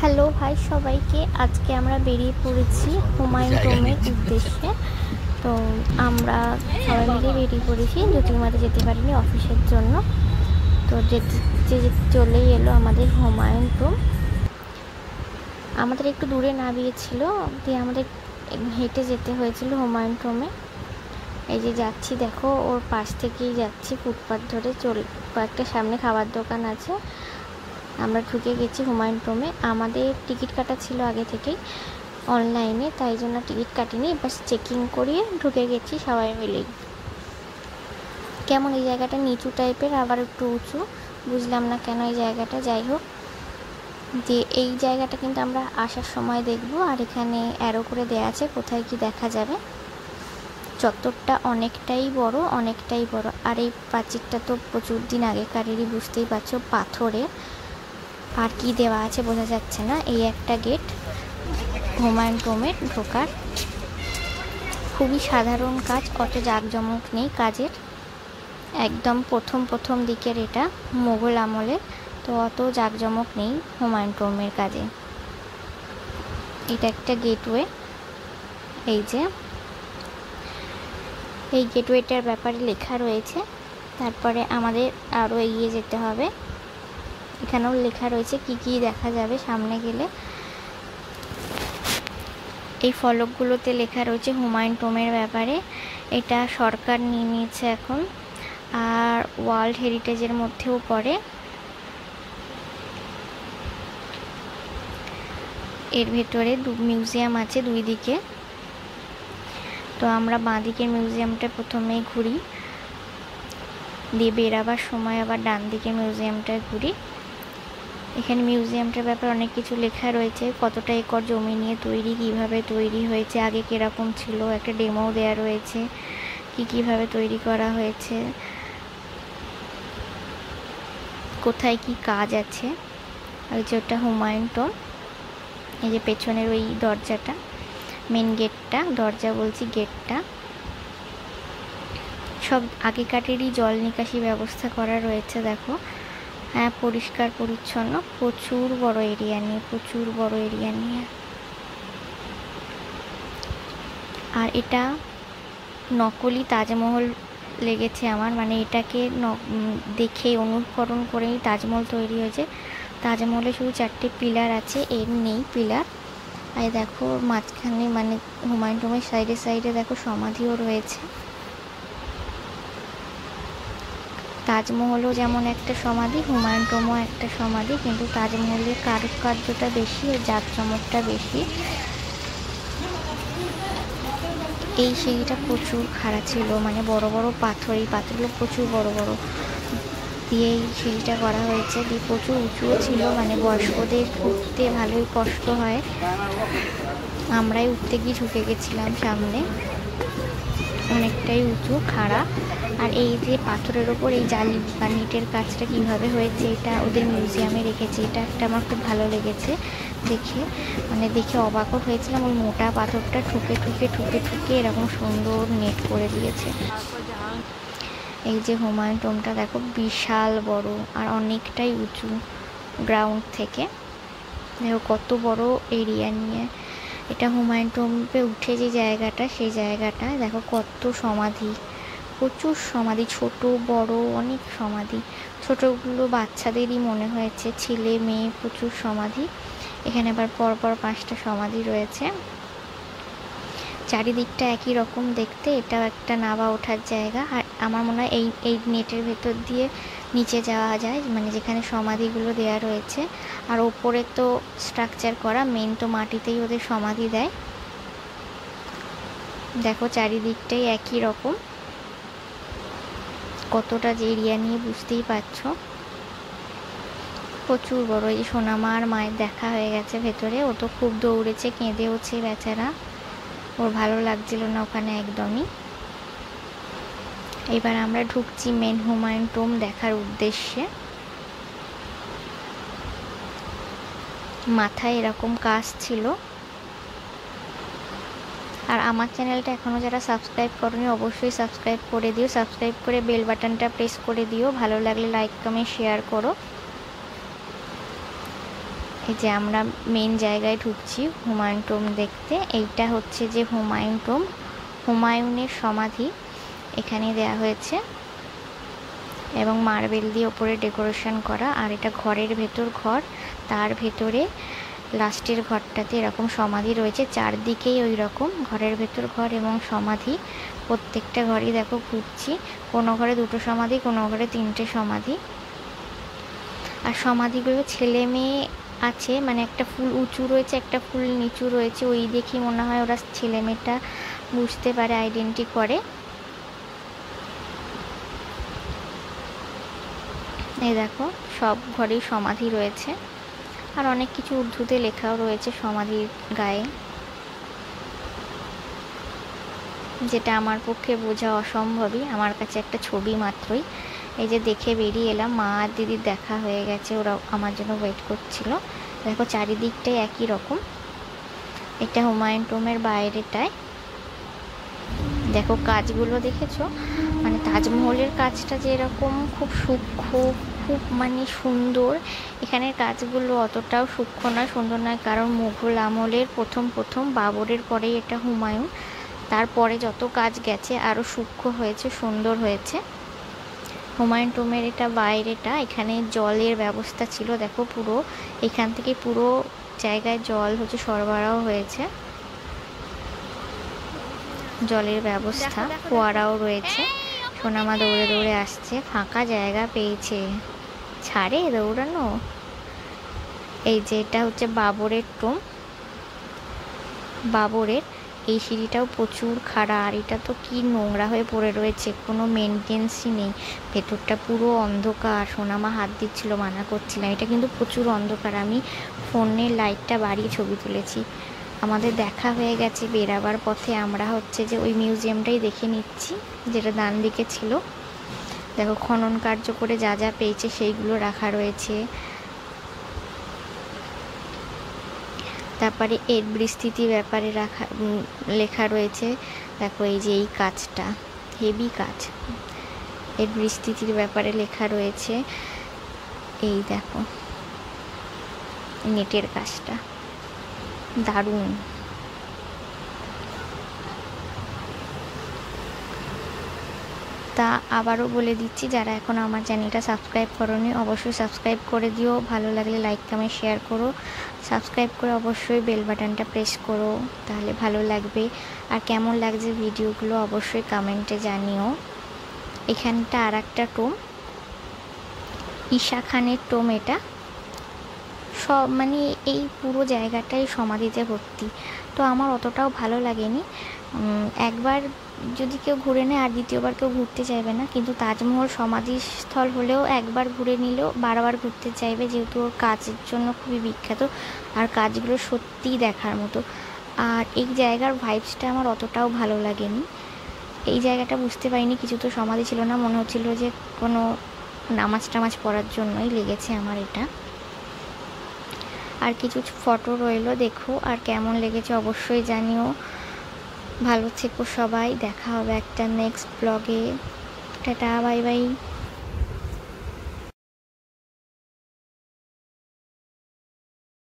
Hello hi সবাইকে। আজকে আমরা বেরিয়ে পড়েছি হুমায়ুন টোমের উদ্দেশ্যে। তো আমরা সবাই মিলে বেরিয়ে পড়েছি, জ্যোতির্মাতে যেতে পারিনি অফিসের জন্য। তো যেতে যেতে চলেই এলো আমাদের হুমায়ুন টোম। আমাদের একটু দূরে নামিয়েছিল, দিয়ে আমাদের হেঁটে যেতে হয়েছিল হুমায়ুন টোমে। এই যে যাচ্ছি, দেখো ওর পাশ থেকেই যাচ্ছি, ফুটপাথ ধরে কয়েকটা সামনে খাবার দোকান আছে। আমরা ঢুকে গেছি হুমায়ুন টোমে। আমাদের টিকিট কাটা ছিল আগে থেকেই অনলাইনে, তাই জন্য টিকিট কাটিনি, বাস চেকিং করিয়ে ঢুকে গেছি সবাই মিলেই। কেমন এই জায়গাটা নিচু টাইপের, আবার একটু উঁচু, বুঝলাম না কেন এই জায়গাটা। যাই হোক, যে এই জায়গাটা কিন্তু আমরা আসার সময় দেখব, আর এখানে অ্যারো করে দেওয়া আছে কোথায় কি দেখা যাবে। চত্বরটা অনেকটাই বড়, অনেকটাই বড়। আর এই প্রাচীরটা তো প্রচুর দিন আগেকারেরই, বুঝতেই পারছো, পাথরের। আর কি দেওয়া আছে বোঝা যাচ্ছে না। এই একটা গেট হুমায়ুন টোমের ঢোকার। খুবই সাধারণ কাজ, অত জাঁকজমক নেই কাজের। একদম প্রথম দিকের এটা, মোগল আমলের, তো অত জাঁকজমক নেই হুমায়ুন টোমের কাজে। এটা একটা গেটওয়ে। এই যে এই গেটওয়েটার ব্যাপারে লেখা রয়েছে। তারপরে আমাদের আরও এগিয়ে যেতে হবে। এখানেও লেখা রয়েছে কি কি দেখা যাবে সামনে গেলে। এই ফলকগুলোতে লেখা রয়েছে হুমায়ুন টোমের ব্যাপারে। এটা সরকার নিয়ে নিয়েছে এখন, আর ওয়ার্ল্ড হেরিটেজের মধ্যেও পড়ে। এর ভেতরে মিউজিয়াম আছে দুই দিকে। তো আমরা বাঁ দিকের মিউজিয়ামটা প্রথমেই ঘুরি, দিয়ে বেরাবার সময় আবার ডান দিকের মিউজিয়ামটায় ঘুরি। এখানে মিউজিয়ামটার ব্যাপারে অনেক কিছু লেখা রয়েছে, কতটা একর জমি নিয়ে তৈরি, কিভাবে তৈরি হয়েছে, আগে কিরকম ছিল, একটা ডেমো দেওয়া রয়েছে কিভাবে তৈরি করা হয়েছে, কোথায় কি কাজ আছে। ওই যে ওটা হুমায়ুন টোম। এই যে পেছনের ওই দরজাটা, মেন গেটটা, দরজা বলছি গেটটা, সব আগেকারেরই জল নিকাশি ব্যবস্থা করা রয়েছে। দেখো, হ্যাঁ, পরিষ্কার পরিচ্ছন্ন, প্রচুর বড় এরিয়া নিয়ে। আর এটা নকলি তাজমহল লেগেছে আমার, মানে এটাকে দেখে অনুকরণ করেই তাজমহল তৈরি হয়েছে। তাজমহলে শুধু 4টে পিলার আছে, এর নেই পিলার। আর দেখো মাঝখানে, মানে হুমায়ুন টোমের সাইডে দেখো সমাধিও রয়েছে। তাজমহলও যেমন একটা সমাধি, হুমায়ুন টোমও একটা সমাধি, কিন্তু তাজমহলের কারুকার্যটা বেশি, জাঁকজমকটা বেশি। এই সিঁড়িটা প্রচুর খাড়া ছিল, মানে বড় বড় পাথর, এই পাথরগুলো প্রচুর বড় বড় দিয়ে এই সিঁড়িটা করা হয়েছে। দিয়ে প্রচুর উঁচুও ছিল, মানে বয়স্কদের উঠতে ভালোই কষ্ট হয়। আমরাই উঠতে গিয়ে ঢুকে গেছিলাম সামনে। অনেকটাই উঁচু, খাড়া। আর এই যে পাথরের ওপর এই জালি বা নিটের কাজটা কিভাবে হয়েছে, এটা ওদের মিউজিয়ামে রেখেছে। এটা একটা আমার খুব ভালো লেগেছে দেখে, মানে দেখে অবাকও হয়েছিলাম। ওই মোটা পাথরটা ঠুকে এরকম সুন্দর নেট করে দিয়েছে। এই যে হুমায়ুন টোমটা দেখো, বিশাল বড় আর অনেকটাই উঁচু গ্রাউন্ড থেকে। দেখো কত বড় এরিয়া নিয়ে। এটা হুমায়ুন টোম্বে উঠে যে জায়গাটা, সেই জায়গাটায় দেখো কত সমাধি, প্রচুর সমাধি, ছোট বড় অনেক সমাধি। ছোটগুলো বাচ্চাদেরই মনে হয়েছে, ছেলে মেয়ে প্রচুর সমাধি। এখানে আবার পরপর 5টা সমাধি রয়েছে। চারিদিকটা একই রকম দেখতে। এটাও একটা নাবা ওঠার জায়গা। আর আমার মনে হয় এই নেটের ভেতর দিয়ে নিচে যাওয়া যায়, মানে যেখানে সমাধিগুলো দেয়া রয়েছে। আর ওপরে তো স্ট্রাকচার করা, মেন তো মাটিতেই ওদের সমাধি দেয়। দেখো চারিদিকটাই একই রকম, কতটা যে এরিয়া নিয়ে বুঝতেই পারছো। প্রচুর বড়। এই সোনামার মায়ের দেখা হয়ে গেছে ভেতরে, ও তো খুব দৌড়েছে, কেঁদেওছে বেচারা, ওর ভালো লাগছিল না ওখানে একদমই। এবার আমরা ঢুকছি মেন হুমায়ুন টোম দেখার উদ্দেশ্যে। মাথায় এরকম কাজ ছিল। আর আমার চ্যানেলটা এখনও যারা সাবস্ক্রাইব করোনি অবশ্যই সাবস্ক্রাইব করে দিও, সাবস্ক্রাইব করে বেল বাটনটা প্রেস করে দিও। ভালো লাগলে লাইক কমেন্ট শেয়ার করো। এই যে আমরা মেন জায়গায় ঢুকছি হুমায়ুন টোম্ব দেখতে। এইটা হচ্ছে যে হুমায়ুন টোম্ব, হুমায়ুনের সমাধি এখানে দেয়া হয়েছে এবং মার্বেল দিয়ে ওপরে ডেকোরেশন করা। আর এটা ঘরের ভেতর ঘর, তার ভেতরে লাস্টের ঘরটাতে এরকম সমাধি রয়েছে, চারদিকেই ওই রকম ঘরের ভেতর ঘর এবং সমাধি। প্রত্যেকটা ঘরই দেখো ঘুরছি, কোনো ঘরে 2টো সমাধি, কোনো ঘরে 3টে সমাধি। আর সমাধিগুলো ছেলে মেয়ে আছে, মানে একটা ফুল উঁচু রয়েছে, একটা ফুল নিচু রয়েছে, ওই দেখি মনে হয় ওরা ছেলে মেয়েটা বুঝতে পারে, আইডেন্টি করে। এই দেখো সব ঘরেই সমাধি রয়েছে, আর অনেক কিছু উর্দুতে লেখাও রয়েছে সমাধির গায়ে, যেটা আমার পক্ষে বোঝা অসম্ভবই, আমার কাছে একটা ছবি মাত্রই। এই যে দেখে বেরিয়ে এলাম, মা আর দিদির দেখা হয়ে গেছে, ওরা আমার জন্য ওয়েট করছিল। দেখো চারিদিকটাই একই রকম। এটা হুমায়ুন টোম্বের বাইরেটায় দেখো কাজগুলো দেখেছো, মানে তাজমহলের কাজটা যেরকম খুব সূক্ষ্ম, খুব মানে সুন্দর, এখানের কাজগুলো অতটাও সূক্ষ্ম নয়, সুন্দর নয়, কারণ মুঘল আমলের প্রথম বাবরের পরেই এটা হুমায়ুন, তারপরে যত কাজ গেছে আরও সূক্ষ্ম হয়েছে, সুন্দর হয়েছে। হুমায়ুন টোম্বের এটা বাইরেটা, এখানে জলের ব্যবস্থা ছিল, দেখো পুরো এখান থেকে পুরো জায়গায় জল হচ্ছে সরবরাহ হয়েছে, জলের ব্যবস্থা, ফোয়ারাও রয়েছে। সোনামা দৌড়ে দৌড়ে আসছে, ফাঁকা জায়গা পেয়েছে, ছাড়ে দৌড়ানো। এই যে এটা হচ্ছে বাবরের টোম্ব, বাবরের এই সিঁড়িটাও প্রচুর খাড়া, আর এটা তো কি নোংরা হয়ে পড়ে রয়েছে, কোনো মেনটেন্সই নেই, ভেতরটা পুরো অন্ধকার। সোনামা হাত দিচ্ছিল, মানা করছিলাম, এটা কিন্তু প্রচুর অন্ধকার। আমি ফোনের লাইটটা বাড়িয়ে ছবি তুলেছি। আমাদের দেখা হয়ে গেছে বেরাবার পথে, আমরা হচ্ছে যে ওই মিউজিয়ামটাই দেখে নিচ্ছি যেটা ডান দিকে ছিল। দেখো খনন কার্য করে যা যা পেয়েছে সেইগুলো রাখা রয়েছে। তারপরে এর বিস্তৃতির ব্যাপারে লেখা রয়েছে। দেখো এই যে এই কাজটা হেভি কাজ, এর বিস্তৃতির ব্যাপারে লেখা রয়েছে। এই দেখো নেটের কাজটা দারুণ। তা আবারও বলে দিচ্ছি, যারা এখন আমার চ্যানেলটা সাবস্ক্রাইব করোনি অবশ্যই সাবস্ক্রাইব করে দিও, ভালো লাগলে লাইক কমেন্ট শেয়ার করো, সাবস্ক্রাইব করে অবশ্যই বেল বাটনটা প্রেস করো, তাহলে ভালো লাগবে। আর কেমন লাগছে ভিডিওগুলো অবশ্যই কমেন্টে জানিও। এখানটা আর একটা টোম্ব, ঈশা খানের টোম্ব, এটা সব মানে এই পুরো জায়গাটাই সমাধিতে ভর্তি, তো আমার অতটাও ভালো লাগেনি। একবার যদি কেউ ঘুরে নেয় আর দ্বিতীয়বার কেউ ঘুরতে চাইবে না, কিন্তু তাজমহল সমাধিস্থল হলেও একবার ঘুরে নিলেও বারবার ঘুরতে চাইবে, যেহেতু ওর কাজের জন্য খুবই বিখ্যাত, আর কাজগুলো সত্যিই দেখার মতো। আর এই জায়গার ভাইবসটা আমার অতটাও ভালো লাগেনি, এই জায়গাটা বুঝতে পারিনি, কিছু তো সমাধি ছিল না, মনে হচ্ছিল যে কোনো নামাজ টামাজ পড়ার জন্যই লেগেছে আমার এটা। আর কিছু ফটো রইলো, দেখো আর কেমন লেগেছে অবশ্যই জানিও। ভালো থেকো সবাই, দেখা হবে একটা নেক্সট ব্লগে, টাটা বাই বাই।